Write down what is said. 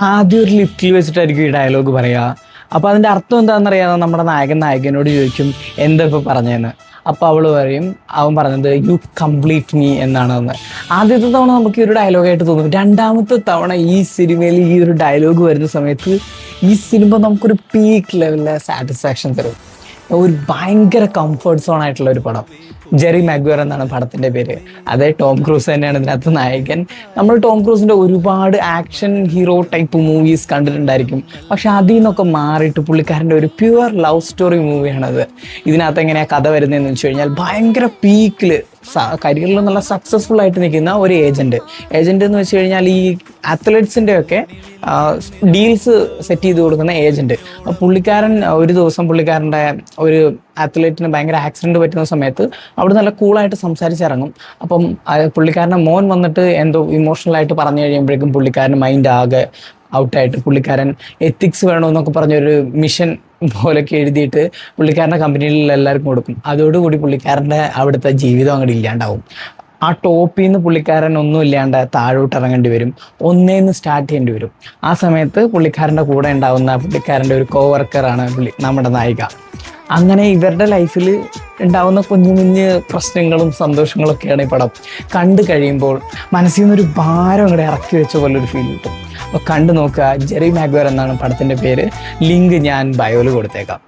ആദ്യം ഒരു ലിഫ്റ്റിൽ വെച്ചിട്ടായിരിക്കും ഈ ഡയലോഗ് പറയുക. അപ്പോൾ അതിൻ്റെ അർത്ഥം എന്താണെന്നറിയാതെ നമ്മുടെ നായകനോട് ചോദിക്കും എന്താ ഇപ്പോൾ പറഞ്ഞതെന്ന്. അപ്പോൾ അവൻ പറഞ്ഞത് യു കംപ്ലീറ്റ് മീ എന്നാണെന്ന്. ആദ്യത്തെ തവണ നമുക്ക് ഈ ഒരു ഡയലോഗായിട്ട് തോന്നും. രണ്ടാമത്തെ തവണ ഈ സിനിമയിൽ ഈ ഒരു ഡയലോഗ് വരുന്ന സമയത്ത് ഈ സിനിമ നമുക്കൊരു പീക്ക് ലെവലിലെ സാറ്റിസ്ഫാക്ഷൻ തരും. ഒരു ഭയങ്കര കംഫർട്ട് സോൺ ആയിട്ടുള്ള ഒരു പടം. ജെറി മാഗ്വയർ എന്നാണ് പടത്തിൻ്റെ പേര്. അതേ ടോം ക്രൂസ് തന്നെയാണ് ഇതിനകത്ത് നായകൻ. നമ്മൾ ടോം ക്രൂസിൻ്റെ ഒരുപാട് ആക്ഷൻ ഹീറോ ടൈപ്പ് മൂവീസ് കണ്ടിട്ടുണ്ടായിരിക്കും. പക്ഷെ അതിൽ നിന്നൊക്കെ മാറിയിട്ട് പുള്ളിക്കാരൻ്റെ ഒരു പ്യുവർ ലവ് സ്റ്റോറി മൂവിയാണത്. ഇതിനകത്ത് എങ്ങനെയാണ് കഥ വരുന്നതെന്ന് വെച്ച് കഴിഞ്ഞാൽ ഭയങ്കര പീക്കിൽ കരിയറിൽ നല്ല സക്സസ്ഫുൾ ആയിട്ട് നിൽക്കുന്ന ഒരു ഏജൻറ്റ് എന്ന് വെച്ച് കഴിഞ്ഞാൽ ഈ അത്ലറ്റ്സിൻ്റെ ഒക്കെ ഡീൽസ് സെറ്റ് ചെയ്ത് കൊടുക്കുന്ന ഏജൻറ്റ്. അപ്പോൾ പുള്ളിക്കാരൻ ഒരു ദിവസം പുള്ളിക്കാരൻ്റെ ഒരു അത്ലറ്റിന് ഭയങ്കര ആക്സിഡൻറ്റ് പറ്റുന്ന സമയത്ത് അവിടെ നല്ല കൂളായിട്ട് സംസാരിച്ചിറങ്ങും. അപ്പം പുള്ളിക്കാരൻ്റെ മോൻ വന്നിട്ട് എന്തോ ഇമോഷണലായിട്ട് പറഞ്ഞു കഴിയുമ്പോഴേക്കും പുള്ളിക്കാരൻ മൈൻഡ് ആകെ ഔട്ടായിട്ട് പുള്ളിക്കാരൻ എത്തിക്സ് വേണമെന്നൊക്കെ പറഞ്ഞൊരു മിഷൻ പോലൊക്കെ എഴുതിയിട്ട് പുള്ളിക്കാരൻ്റെ കമ്പനിയിൽ എല്ലാവർക്കും കൊടുക്കും. അതോടുകൂടി പുള്ളിക്കാരൻ്റെ അവിടുത്തെ ജീവിതം അങ്ങോട്ട് ഇല്ലാണ്ടാവും. ആ ടോപ്പിൽ നിന്ന് പുള്ളിക്കാരൻ ഒന്നും ഇല്ലാണ്ട് താഴോട്ട് ഇറങ്ങേണ്ടി വരും. ഒന്നേന്ന് സ്റ്റാർട്ട് ചെയ്യേണ്ടി വരും. ആ സമയത്ത് പുള്ളിക്കാരൻ്റെ കൂടെ ഉണ്ടാവുന്ന പുള്ളിക്കാരൻ്റെ ഒരു കോവർക്കറാണ് നമ്മുടെ നായിക. അങ്ങനെ ഇവരുടെ ലൈഫിൽ ഉണ്ടാവുന്ന കുഞ്ഞു കുഞ്ഞ് പ്രശ്നങ്ങളും സന്തോഷങ്ങളൊക്കെയാണ് ഈ പടം. കണ്ടു കഴിയുമ്പോൾ മനസ്സിൽ നിന്നൊരു ഭാരം അങ്ങോട്ട് ഇറക്കി വെച്ച പോലൊരു ഫീൽ കിട്ടും. അപ്പോൾ കണ്ടു നോക്കുക. ജെറി മാഗ്വയർ എന്നാണ് പടത്തിൻ്റെ പേര്. ലിങ്ക് ഞാൻ ബയോയിൽ കൊടുത്തേക്കാം.